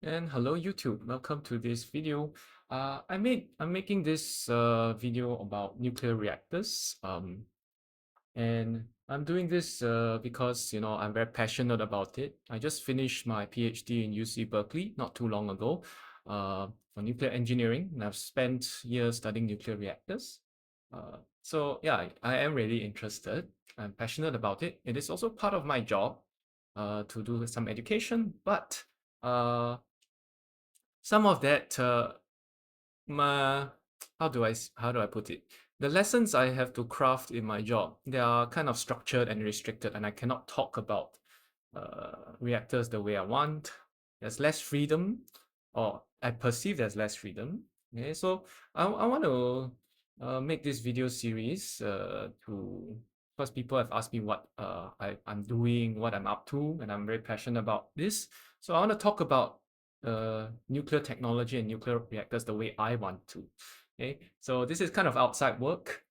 And hello YouTube, welcome to this video. I'm making this video about nuclear reactors. And I'm doing this because I'm very passionate about it. I just finished my PhD in UC Berkeley not too long ago for nuclear engineering, and I've spent years studying nuclear reactors. So yeah, I am really interested. I'm passionate about it. It is also part of my job to do some education, but some of that my how do I put it? The lessons I have to craft in my job, they are kind of structured and restricted, and I cannot talk about reactors the way I want. There's less freedom, or I perceive there's less freedom. Okay, so I want to make this video series to because people have asked me what I'm doing, what I'm up to, and I'm very passionate about this. So I want to talk about nuclear technology and nuclear reactors the way I want to. Okay, so this is kind of outside work.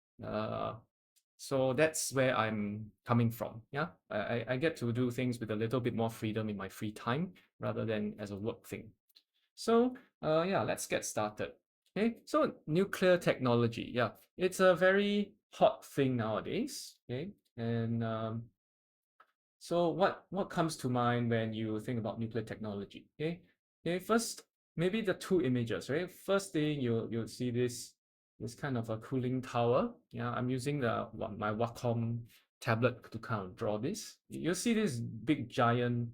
So that's where I'm coming from. Yeah, I get to do things with a little bit more freedom in my free time rather than as a work thing. So yeah, let's get started. Okay, so nuclear technology. Yeah, it's a very hot thing nowadays. Okay, and so what comes to mind when you think about nuclear technology? Okay. First, maybe the two images, right? First thing you'll see this kind of a cooling tower. Yeah, I'm using my Wacom tablet to kind of draw this. You'll see these big giant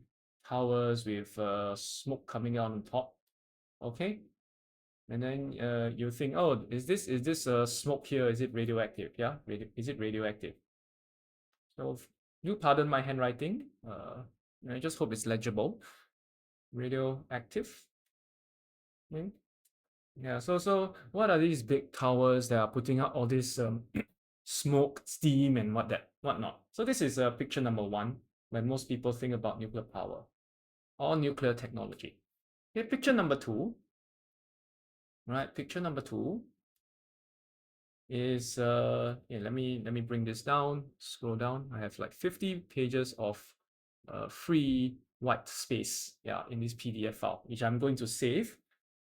towers with smoke coming out on top. Okay, and then you think, oh, is this smoke here? Is it radioactive? Yeah, is it radioactive? So you pardon my handwriting. I just hope it's legible. Radioactive. Okay. Yeah. So what are these big towers that are putting out all this smoke, steam, and whatnot? So this is picture number one when most people think about nuclear power or nuclear technology. Okay. Picture number two. Right. Picture number two is yeah, let me bring this down, scroll down. I have like 50 pages of free white space, yeah, in this PDF file, which I'm going to save.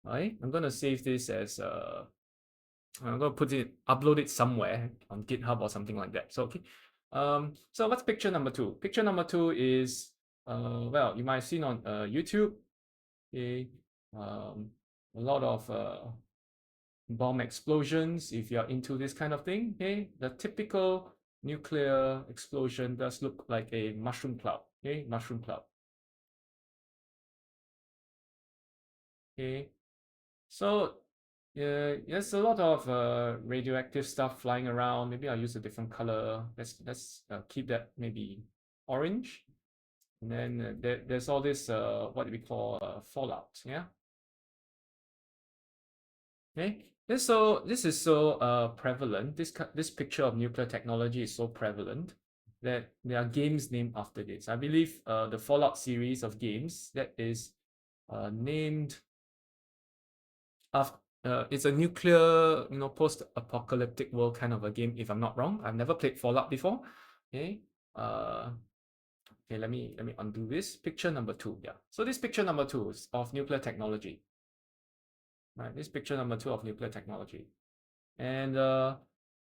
Right, I'm going to save this as I'm going to upload it somewhere on GitHub or something like that. So okay, so what's picture number two? Picture number two is well, you might have seen on YouTube. Okay, a lot of bomb explosions, if you're into this kind of thing. Okay, the typical nuclear explosion does look like a mushroom cloud. Okay, mushroom cloud. Okay, so there's a lot of radioactive stuff flying around. Maybe I'll use a different color. Let's keep that maybe orange. And then there's all this what we call fallout. Yeah. Okay. This is so prevalent. This picture of nuclear technology is so prevalent that there are games named after this. I believe the Fallout series of games that is named after. It's a nuclear, post-apocalyptic world kind of a game. If I'm not wrong, I've never played Fallout before. Okay. Uh, okay. Let me undo this. Picture number two. Yeah. So this picture number two is of nuclear technology. Right. This picture number two of nuclear technology. And a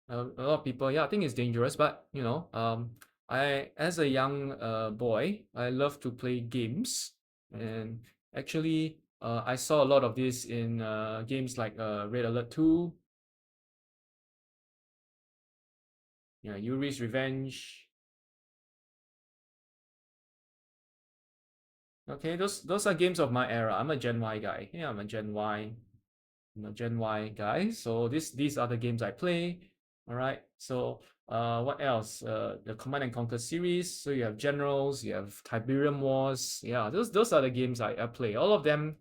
lot of people, yeah, I think it's dangerous, but I as a young boy, I love to play games, and actually, I saw a lot of this in games like Red Alert 2, yeah, Yuri's Revenge. Okay, those are games of my era. I'm a Gen Y guy. Yeah, I'm a Gen Y. I'm a Gen Y guy. So these are the games I play. All right. So what else? The Command and Conquer series. So you have Generals, you have Tiberium Wars. Yeah, those are the games I play. All of them,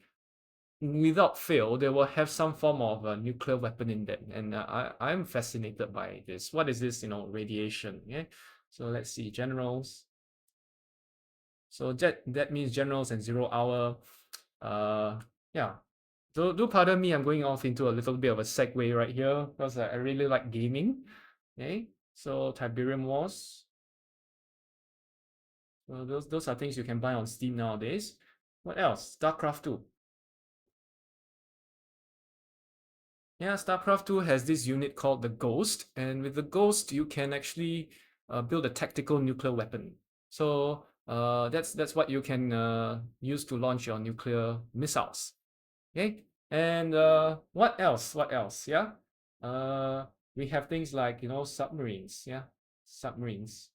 without fail, they will have some form of a nuclear weapon in them, and I'm fascinated by this. What is this? Radiation. Yeah. So let's see, Generals. So that means Generals and Zero Hour. Yeah. So do pardon me, I'm going off into a little bit of a segue right here because I really like gaming. Okay, so Tiberium Wars. So those are things you can buy on Steam nowadays. What else? StarCraft 2. Yeah, StarCraft 2 has this unit called the Ghost, and with the Ghost, you can actually build a tactical nuclear weapon. So that's what you can use to launch your nuclear missiles. Okay, and what else? What else? Yeah, uh, we have things like submarines. Yeah, submarines,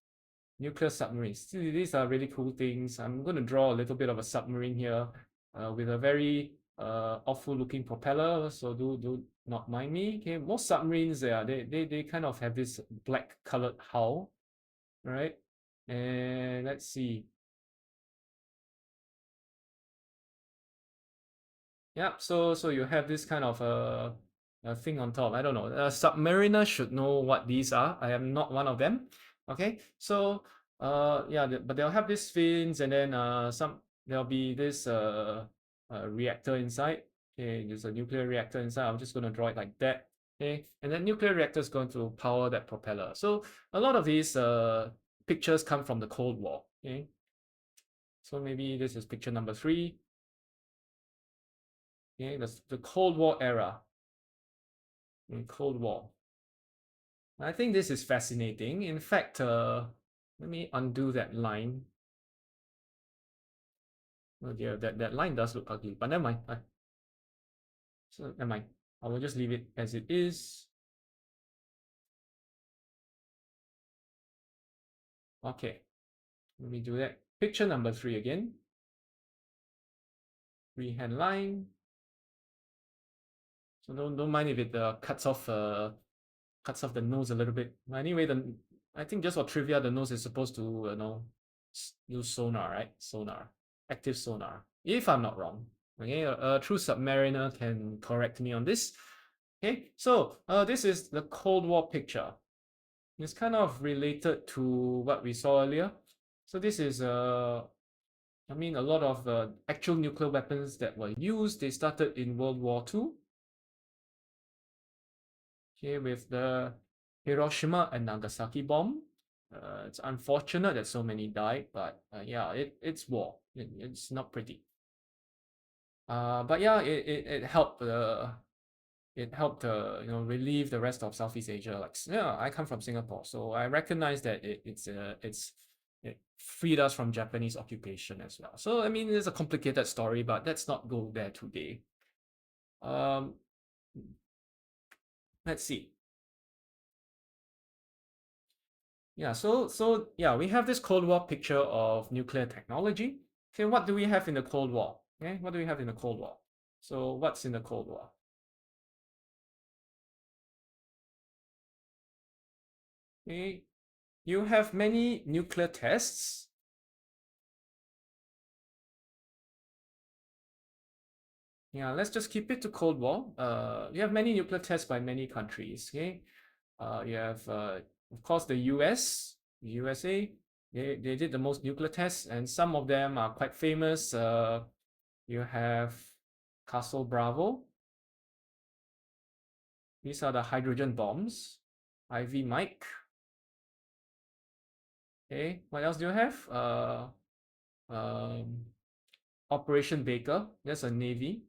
nuclear submarines. These are really cool things. I'm going to draw a little bit of a submarine here with a very awful looking propeller. So do not mind me. Okay, most submarines they kind of have this black colored hull, right? And let's see. Yeah, so you have this kind of a thing on top. I don't know. A submariner should know what these are. I am not one of them. Okay, so yeah, but they'll have these fins, and then there'll be this reactor inside. Okay, there's a nuclear reactor inside. I'm just gonna draw it like that. Okay, and then nuclear reactor is going to power that propeller. So a lot of these pictures come from the Cold War. Okay, so maybe this is picture number 3. Okay, that's the Cold War era. Cold War. I think this is fascinating. In fact, let me undo that line. Oh dear, that line does look ugly, but never mind. So never mind. I will just leave it as it is. Okay, let me do that. Picture number 3 again. Freehand line. So don't mind if it cuts off the nose a little bit. Anyway, I think just for trivia, the nose is supposed to use sonar, right? Sonar, active sonar. If I'm not wrong, okay, a true submariner can correct me on this. Okay, so this is the Cold War picture. It's kind of related to what we saw earlier. So this is I mean, a lot of actual nuclear weapons that were used. They started in World War II. Okay, with the Hiroshima and Nagasaki bomb. It's unfortunate that so many died, but yeah, it's war. It's not pretty. But yeah, it helped relieve the rest of Southeast Asia. Like yeah, I come from Singapore, so I recognize that it freed us from Japanese occupation as well. So I mean, it's a complicated story, but let's not go there today. Um, let's see. Yeah, so yeah, we have this Cold War picture of nuclear technology. Okay, what do we have in the Cold War? Okay, what do we have in the Cold War? So what's in the Cold War? Okay, you have many nuclear tests. Yeah, let's just keep it to Cold War. You have many nuclear tests by many countries. Okay, you have of course the US, the USA. They did the most nuclear tests, and some of them are quite famous. You have Castle Bravo. These are the hydrogen bombs. Ivy Mike. Okay, what else do you have? Um, Operation Baker. That's a Navy.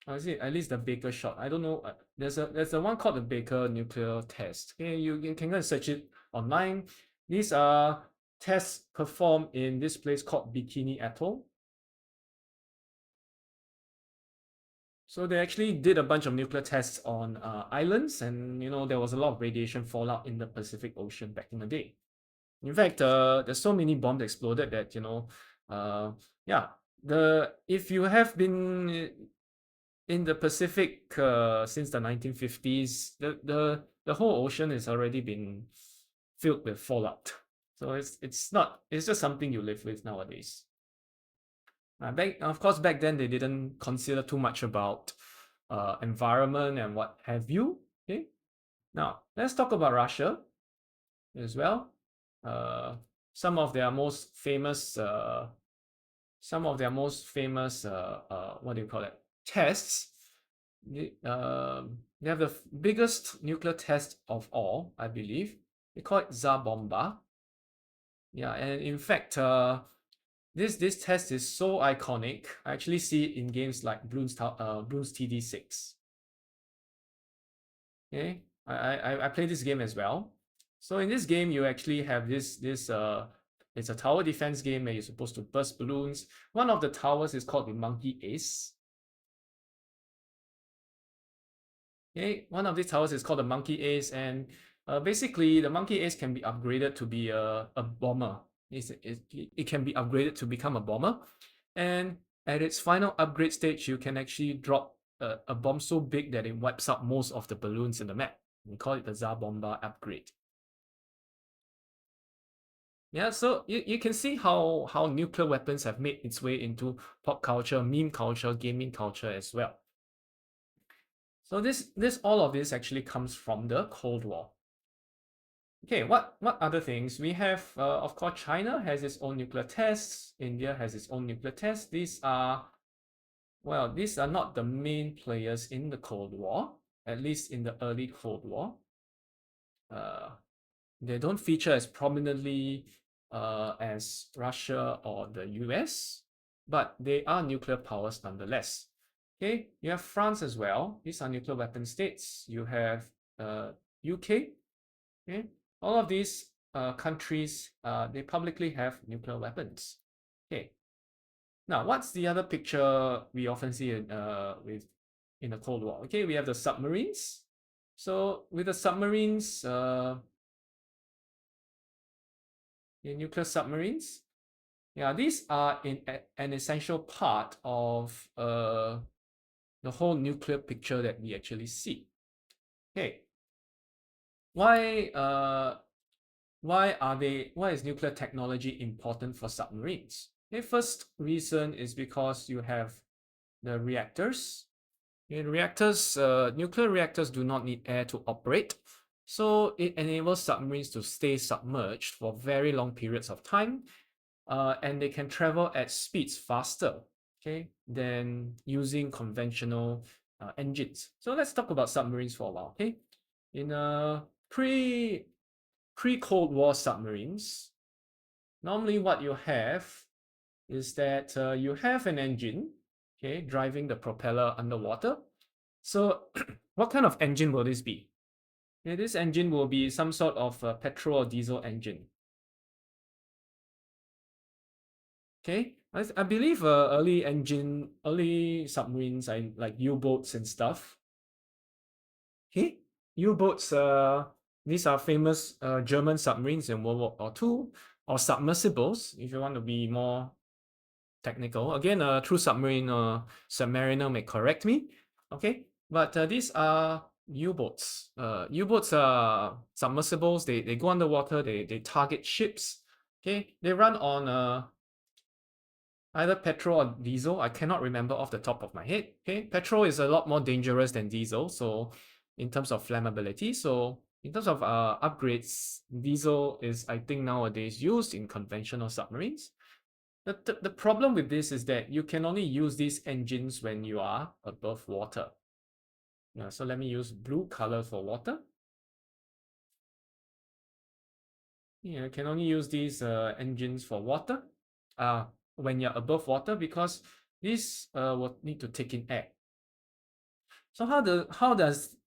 Or is it at least the Baker shot? I don't know. There's a one called the Baker nuclear test. Okay, you can go and search it online. These are tests performed in this place called Bikini Atoll. So they actually did a bunch of nuclear tests on islands, and there was a lot of radiation fallout in the Pacific Ocean back in the day. In fact, there's so many bombs exploded that yeah, if you have been in the Pacific since the 1950s, the whole ocean has already been filled with fallout. So it's just something you live with nowadays. Of course, back then they didn't consider too much about environment and what have you. Okay, now let's talk about Russia as well. Uh, some of their most famous, what do you call it? Tests. They have the biggest nuclear test of all, I believe. They call it Tsar Bomba. Yeah, and in fact, This test is so iconic. I actually see it in games like Bloons TD6. Okay, I play this game as well. So in this game, you actually have this it's a tower defense game where you're supposed to burst balloons. One of the towers is called the Monkey Ace. Okay, one of these towers is called the Monkey Ace, and basically the Monkey Ace can be upgraded to be a bomber. It can be upgraded to become a bomber, and at its final upgrade stage, you can actually drop a bomb so big that it wipes out most of the balloons in the map. We call it the Tsar Bomba upgrade. Yeah, so you can see how nuclear weapons have made its way into pop culture, meme culture, gaming culture as well. So this all of this actually comes from the Cold War. Okay, what other things? We have, of course, China has its own nuclear tests. India has its own nuclear tests. These are not the main players in the Cold War, at least in the early Cold War. They don't feature as prominently as Russia or the US, but they are nuclear powers nonetheless. Okay, you have France as well. These are nuclear weapon states. You have UK. Okay, all of these countries, they publicly have nuclear weapons. Okay, now what's the other picture we often see in the Cold War? Okay, we have the submarines. So with the submarines, the nuclear submarines, yeah, these are an essential part of the whole nuclear picture that we actually see. Okay, why is nuclear technology important for submarines? The first reason is because you have the reactors. In reactors, nuclear reactors do not need air to operate, so it enables submarines to stay submerged for very long periods of time, and they can travel at speeds faster, okay, than using conventional engines. So let's talk about submarines for a while, okay? In pre-Cold War submarines, normally what you have is that you have an engine, okay, driving the propeller underwater. So what kind of engine will this be? Okay, this engine will be some sort of petrol or diesel engine. Okay, I believe early submarines like U-boats and stuff. Okay, U-boats, these are famous German submarines in World War II, or submersibles, if you want to be more technical. Again, a true submariner may correct me. Okay, but these are U-boats. U-boats are submersibles. They go underwater. They target ships. Okay, they run on either petrol or diesel. I cannot remember off the top of my head. Okay, petrol is a lot more dangerous than diesel. So in terms of flammability, so in terms of upgrades, diesel is, I think, nowadays used in conventional submarines. The problem with this is that you can only use these engines when you are above water. Yeah, so let me use blue color for water. Yeah, you can only use these engines for water when you're above water, because this will need to take in air. So how does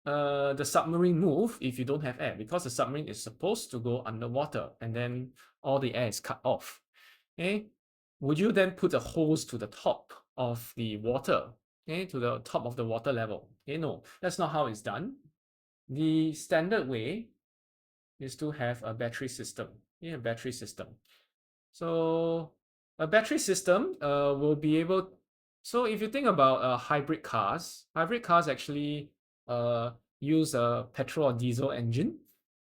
the submarine move if you don't have air? Because the submarine is supposed to go underwater and then all the air is cut off. Okay, would you then put a hose to the top of the water? Okay, to the top of the water level? Okay, no, that's not how it's done. The standard way is to have a battery system. Yeah, battery system. So a battery system will be able. So if you think about hybrid cars actually use a petrol or diesel engine.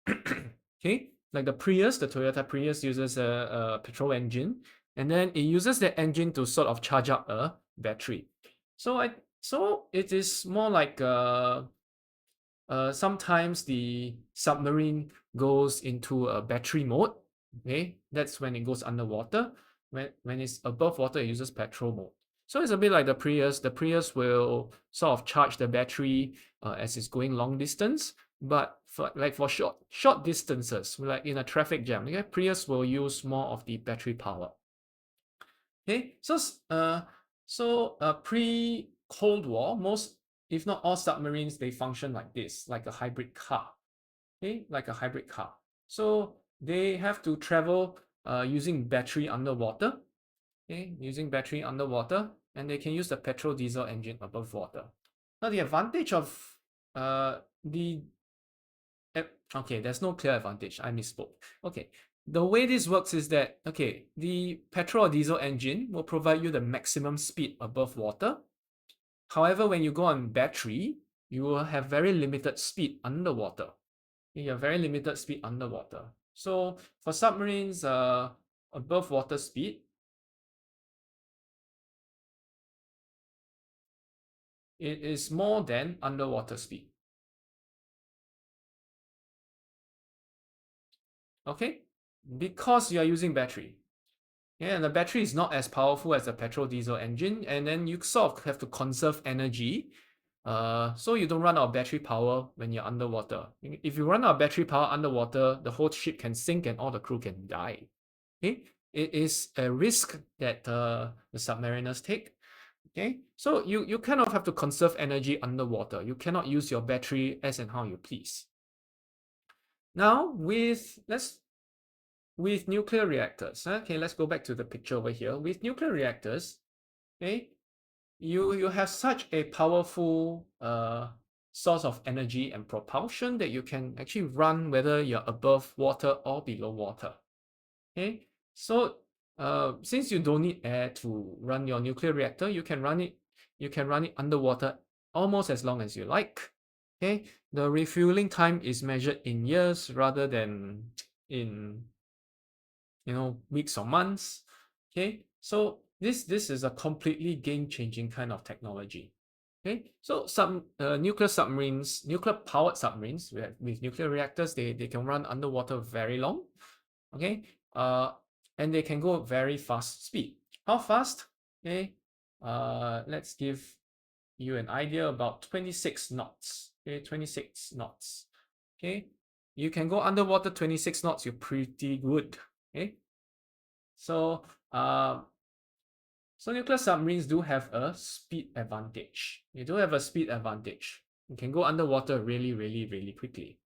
Okay, like the Prius, the Toyota Prius uses a petrol engine, and then it uses the engine to sort of charge up a battery. So it is more like sometimes the submarine goes into a battery mode. Okay, that's when it goes underwater. When it's above water, it uses petrol mode. So it's a bit like the Prius. The Prius will sort of charge the battery as it's going long distance. But for short distances, like in a traffic jam, okay, Prius will use more of the battery power. Okay, so pre-Cold War, most, if not all submarines, they function like this, like a hybrid car. Okay, like a hybrid car. So they have to travel using battery underwater. Okay, using battery underwater, and they can use the petrol diesel engine above water. Now the advantage of the okay, there's no clear advantage. I misspoke. Okay, the way this works is that, okay, the petrol or diesel engine will provide you the maximum speed above water. However, when you go on battery, you will have very limited speed underwater. You have very limited speed underwater. So for submarines, above water speed, it is more than underwater speed. Okay, because you are using battery. Yeah, and the battery is not as powerful as a petrol diesel engine, and then you sort of have to conserve energy, so you don't run out of battery power when you're underwater. If you run out of battery power underwater, the whole ship can sink and all the crew can die. Okay, it is a risk that the submariners take. Okay, so you kind of have to conserve energy underwater. You cannot use your battery as and how you please. Now with nuclear reactors, okay, let's go back to the picture over here. With nuclear reactors, okay, you have such a powerful source of energy and propulsion that you can actually run whether you're above water or below water. Okay, so since you don't need air to run your nuclear reactor, you can run it underwater almost as long as you like. Okay, the refueling time is measured in years rather than in weeks or months. Okay, so this is a completely game-changing kind of technology. Okay, so some nuclear submarines, nuclear powered submarines with nuclear reactors, they can run underwater very long. Okay, and they can go very fast speed. How fast? Okay, let's give you an idea about 26 knots. Okay, 26 knots. Okay, you can go underwater 26 knots, you're pretty good. Okay, so so nuclear submarines do have a speed advantage. They do have a speed advantage. You can go underwater really, really, really quickly.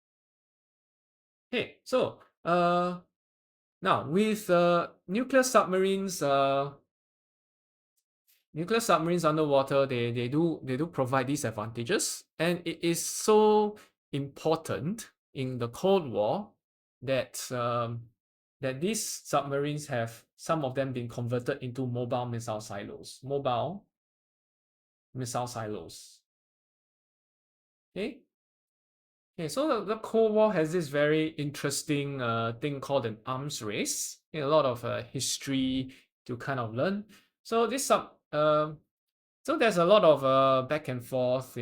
Okay, so now with nuclear submarines underwater, they do provide these advantages, and it is so important in the Cold War that that these submarines have some of them been converted into mobile missile silos. Mobile missile silos. Okay. Okay, so the Cold War has this very interesting thing called an arms race. A lot of history to kind of learn. So so there's a lot of back and forth,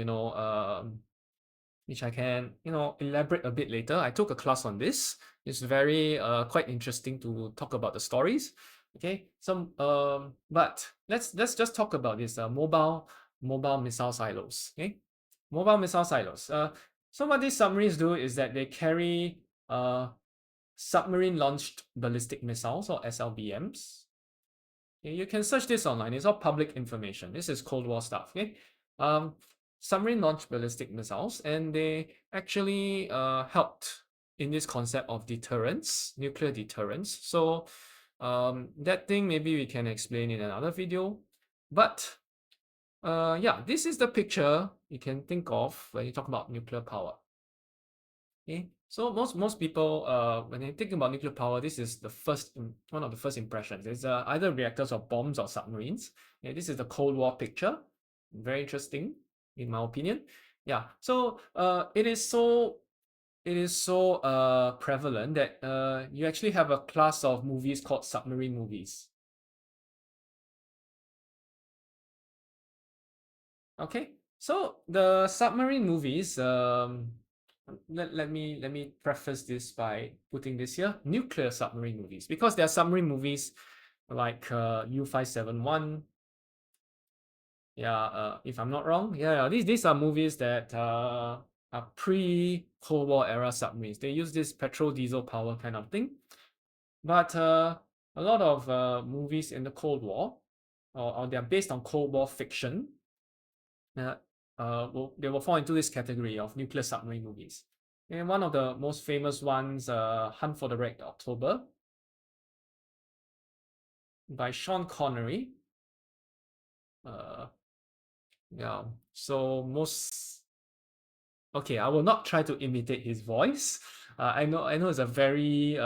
which I can, elaborate a bit later. I took a class on this. It's very quite interesting to talk about the stories. Okay, but let's just talk about this mobile missile silos. Okay, mobile missile silos. So what these submarines do is that they carry submarine launched ballistic missiles, or SLBMs. Okay, you can search this online. It's all public information. This is Cold War stuff. Okay, submarine launched ballistic missiles, and they actually helped in this concept of deterrence, nuclear deterrence. So that thing maybe we can explain in another video. But yeah, this is the picture you can think of when you talk about nuclear power. Okay, so most people when they think about nuclear power, this is one of the first impressions. It's either reactors or bombs or submarines. Okay, this is the Cold War picture. Very interesting, in my opinion. Yeah, so it is so prevalent that you actually have a class of movies called submarine movies. Okay, so the submarine movies, let me preface this by putting this here: nuclear submarine movies, because there are submarine movies like U571. Yeah, if I'm not wrong, yeah, these are movies that are pre-Cold War era submarines. They use this petrol diesel power kind of thing, but a lot of movies in the Cold War, or they're based on Cold War fiction, they will fall into this category of nuclear submarine movies. And one of the most famous ones, Hunt for the Red October, by Sean Connery. Yeah, so okay, I will not try to imitate his voice. I know it's a very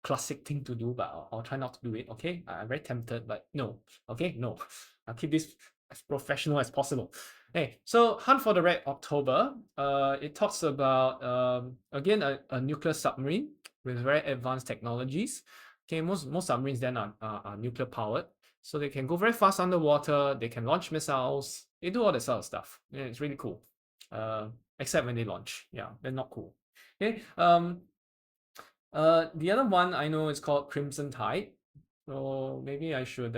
classic thing to do, but I'll try not to do it. Okay, I'm very tempted, but no. Okay, no. I'll keep this as professional as possible. Hey, so Hunt for the Red October. It talks about again a nuclear submarine with very advanced technologies. Okay, most submarines then are nuclear powered, so they can go very fast underwater. They can launch missiles. They do all that sort of stuff. Yeah, it's really cool. Except when they launch. Yeah, they're not cool. Okay. The other one I know is called Crimson Tide. So maybe I should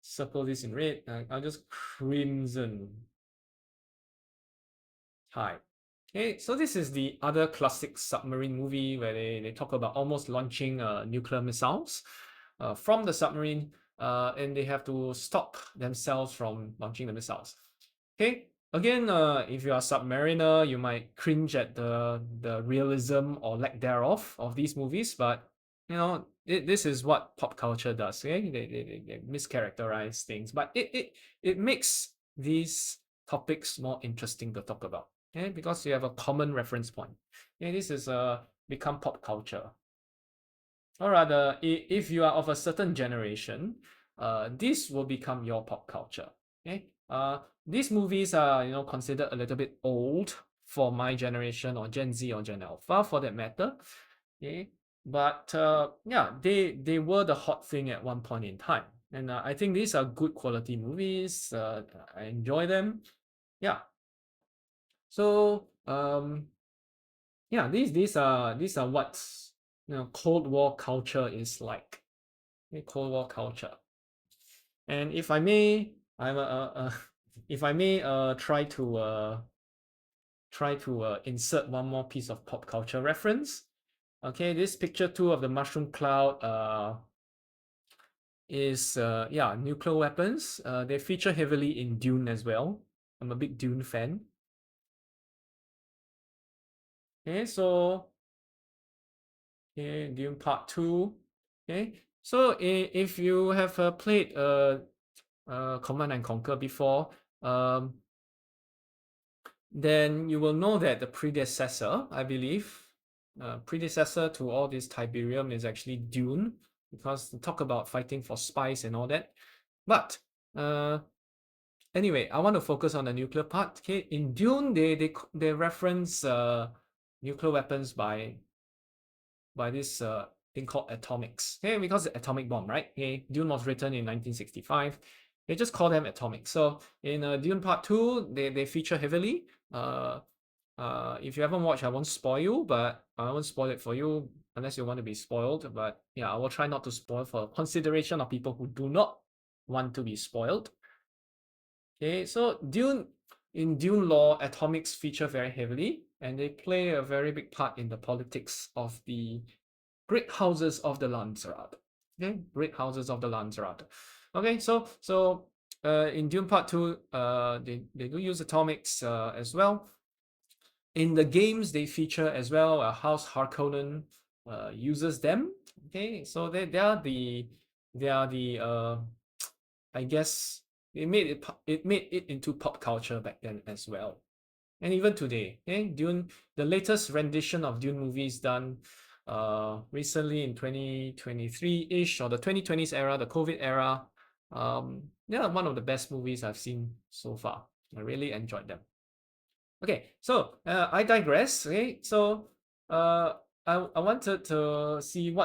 circle this in red. I'll just Crimson Tide. Okay, so this is the other classic submarine movie where they talk about almost launching nuclear missiles from the submarine, and they have to stop themselves from launching the missiles. Okay, again, if you are a submariner, you might cringe at the realism or lack thereof of these movies, but you know, this is what pop culture does. Okay, they mischaracterize things, but it makes these topics more interesting to talk about. Okay, because you have a common reference point. Okay, this is become pop culture. Or rather, if you are of a certain generation, this will become your pop culture. Okay, these movies are considered a little bit old for my generation or Gen Z or Gen Alpha for that matter. Okay, but yeah, they were the hot thing at one point in time, and I think these are good quality movies. I enjoy them. Yeah, so yeah, these are what Cold War culture is like. Cold War culture. And if I may, if I may try to insert one more piece of pop culture reference. Okay, this picture two of the mushroom cloud is yeah, nuclear weapons. They feature heavily in Dune as well. I'm a big Dune fan. Okay, so okay, Dune Part 2. Okay, so if you have played Command and Conquer before, then you will know that the predecessor, I believe, predecessor to all this Tiberium is actually Dune, because they talk about fighting for spice and all that. But anyway, I want to focus on the nuclear part. Okay, in Dune, they reference nuclear weapons by this thing called atomics. Okay, because the atomic bomb, right? Okay, Dune was written in 1965. They just call them atomic. So in Dune Part 2, they feature heavily. If you haven't watched, I won't spoil you, but I won't spoil it for you unless you want to be spoiled. But yeah, I will try not to spoil for consideration of people who do not want to be spoiled. Okay, so in Dune law, atomics feature very heavily, and they play a very big part in the politics of the great houses of the Landsraad. Okay, great houses of the Landsraad. Okay, so in Dune Part 2, they do use atomics as well. In the games, they feature as well. House Harkonnen uses them. Okay, so they are the I guess it made it into pop culture back then as well, and even today. Okay, Dune, the latest rendition of Dune movies done recently in 2023-ish or the 2020s era, the COVID era. Yeah, one of the best movies I've seen so far. I really enjoyed them. Okay, so I digress. Okay, so I wanted to see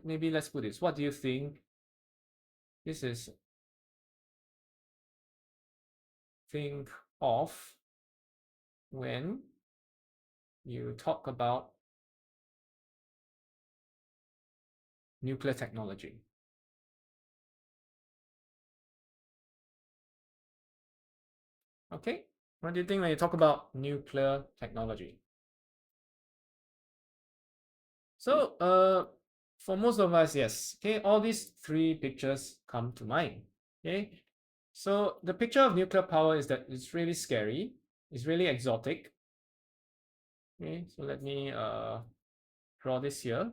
maybe let's put this. What do you think? This is think of when you talk about nuclear technology. Okay, what do you think when you talk about nuclear technology? So For most of us, yes. Okay, all these three pictures come to mind. Okay, so the picture of nuclear power is that it's really scary. It's really exotic. Okay, so let me draw this here.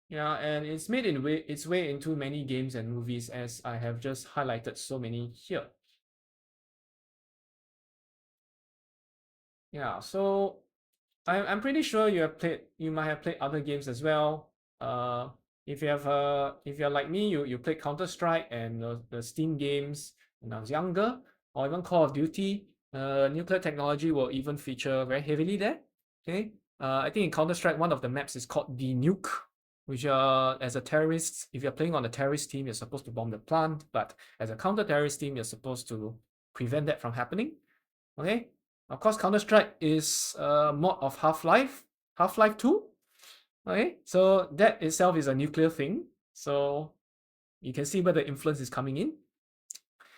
Yeah, and it's made its way into many games and movies, as I have just highlighted so many here. Yeah, so I'm pretty sure you might have played other games as well. If you're like me, you played Counter-Strike and the Steam games when I was younger, or even Call of Duty. Nuclear technology will even feature very heavily there. Okay. I think in Counter-Strike, one of the maps is called the Nuke, which as a terrorist, if you're playing on a terrorist team, you're supposed to bomb the plant, but as a counter-terrorist team, you're supposed to prevent that from happening. Okay. Of course, Counter-Strike is a mod of Half-Life, Half-Life 2. Okay, so that itself is a nuclear thing. So you can see where the influence is coming in.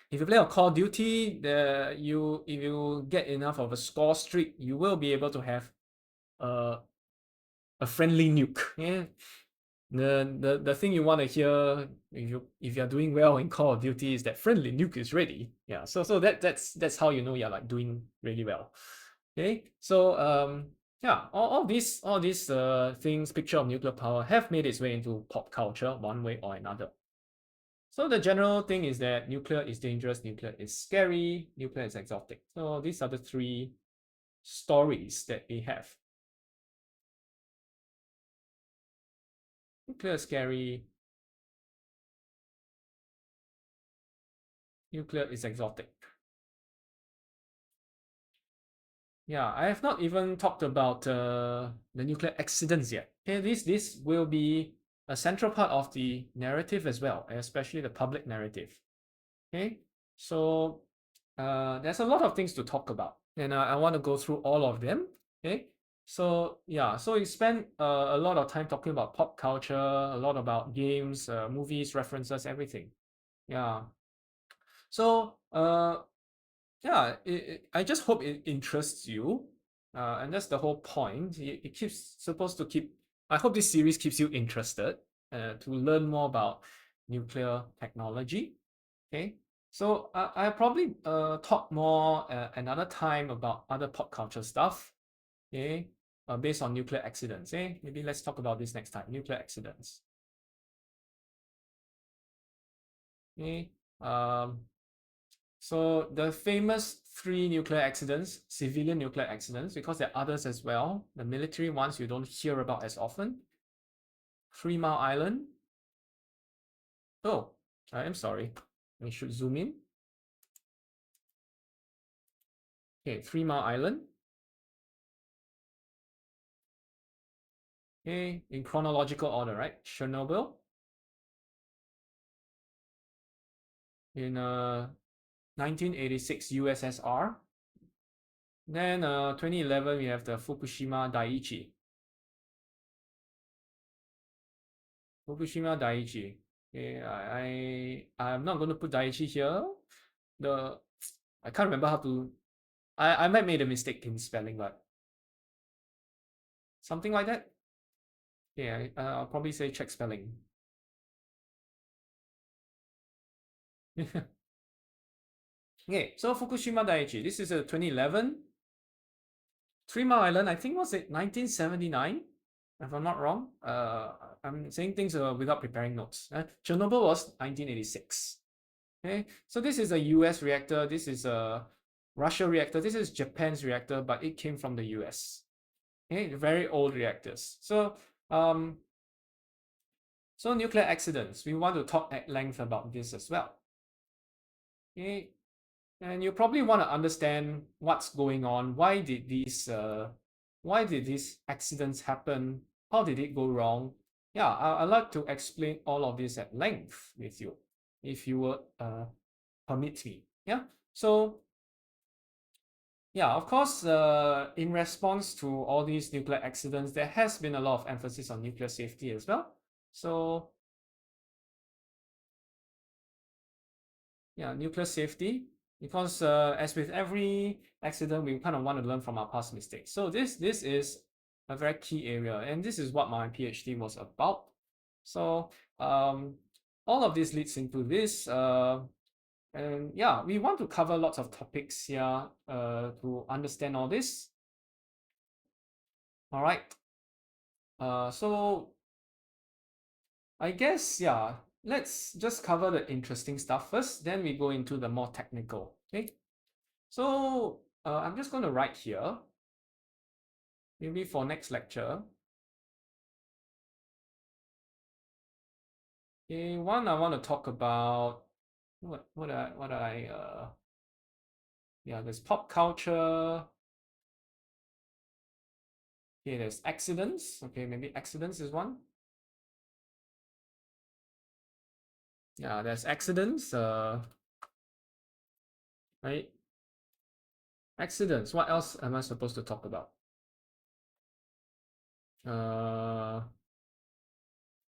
If you play on Call of Duty, if you get enough of a score streak, you will be able to have uh, a friendly nuke. Yeah. The thing you want to hear if you're doing well in Call of Duty is that friendly nuke is ready. Yeah, so that's how you know you're like doing really well. Okay, so yeah, all these things, picture of nuclear power, have made its way into pop culture one way or another. So the general thing is that nuclear is dangerous, nuclear is scary, nuclear is exotic. So these are the three stories that we have. Nuclear is scary, nuclear is exotic. Yeah, I have not even talked about the nuclear accidents yet. Okay, this will be a central part of the narrative as well, especially the public narrative. Okay, so there's a lot of things to talk about, and I want to go through all of them. Okay, so yeah, so we spent a lot of time talking about pop culture, a lot about games, movies, references, everything. Yeah, so yeah, I just hope it interests you, and that's the whole point. It keeps supposed to keep. I hope this series keeps you interested to learn more about nuclear technology. Okay, so I probably talk more another time about other pop culture stuff. Okay, based on nuclear accidents. Eh, maybe let's talk about this next time. Nuclear accidents. Okay, um, so the famous three nuclear accidents, civilian nuclear accidents, because there are others as well. The military ones you don't hear about as often. 3 Mile Island. Oh, I am sorry. We should zoom in. Okay, 3 Mile Island. Okay, in chronological order, right? Chernobyl in 1986 USSR. Then 2011 we have the Fukushima Daiichi. Fukushima Daiichi. Okay, I'm not going to put Daiichi here. The I can't remember how to. I might made a mistake in spelling, but something like that. Yeah, I'll probably say check spelling. Okay, so Fukushima Daiichi. This is a 2011. 3 Mile Island, I think was it 1979, if I'm not wrong. I'm saying things without preparing notes. Chernobyl was 1986. Okay, so this is a US reactor. This is a Russia reactor. This is Japan's reactor, but it came from the US. Okay, very old reactors. Um, so nuclear accidents. We want to talk at length about this as well. Okay, and you probably want to understand what's going on. Why did these accidents happen? How did it go wrong? Yeah, I'd like to explain all of this at length with you, if you would permit me. Yeah. So yeah, of course, in response to all these nuclear accidents, there has been a lot of emphasis on nuclear safety as well. So yeah, nuclear safety. because as with every accident, we kind of want to learn from our past mistakes. So this is a very key area, and this is what my PhD was about. So all of this leads into this, and yeah, we want to cover lots of topics here to understand all this. All right. So I guess, yeah, let's just cover the interesting stuff first, then we go into the more technical. Okay. So I'm just going to write here, maybe for next lecture. Okay, one I want to talk about yeah, there's pop culture. Okay, there's accidents. Okay, maybe accidents is one. Yeah, there's accidents. Right? Accidents. What else am I supposed to talk about?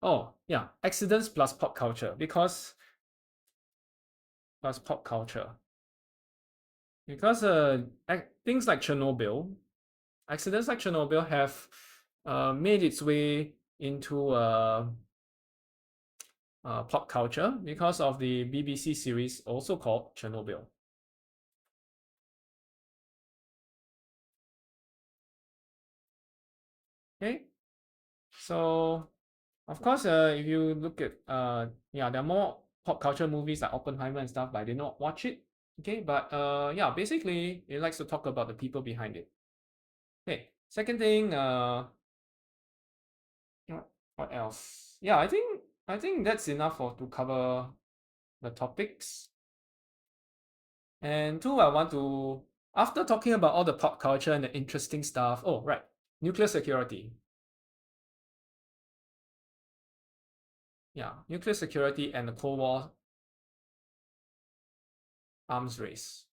Oh yeah, accidents plus pop culture, because things like Chernobyl, accidents like Chernobyl have made its way into pop culture because of the BBC series also called Chernobyl. Okay, so of course, if you look at yeah, there are more pop culture movies like Oppenheimer and stuff, but I did not watch it. Okay, but yeah, basically it likes to talk about the people behind it. Okay, second thing, what else? Yeah, I think that's enough for to cover the topics. And two, I want to, after talking about all the pop culture and the interesting stuff, oh right, nuclear security. Yeah, nuclear security and the Cold War arms race.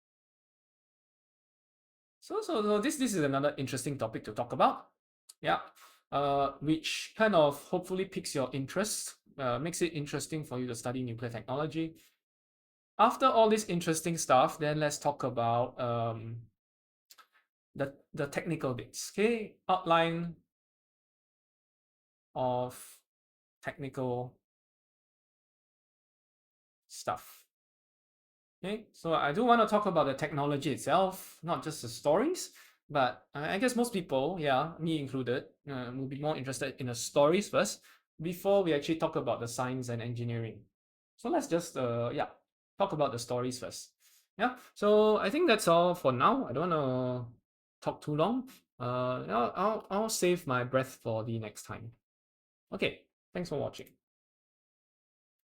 So this is another interesting topic to talk about. Yeah, which kind of hopefully piques your interest, makes it interesting for you to study nuclear technology. After all this interesting stuff, then let's talk about the technical bits. Okay, outline of technical stuff. Okay, so I do want to talk about the technology itself, not just the stories, but I guess most people, yeah, me included, will be more interested in the stories first before we actually talk about the science and engineering. So let's just, yeah, talk about the stories first. Yeah, so I think that's all for now. I don't want to talk too long. I'll save my breath for the next time. Okay, thanks for watching.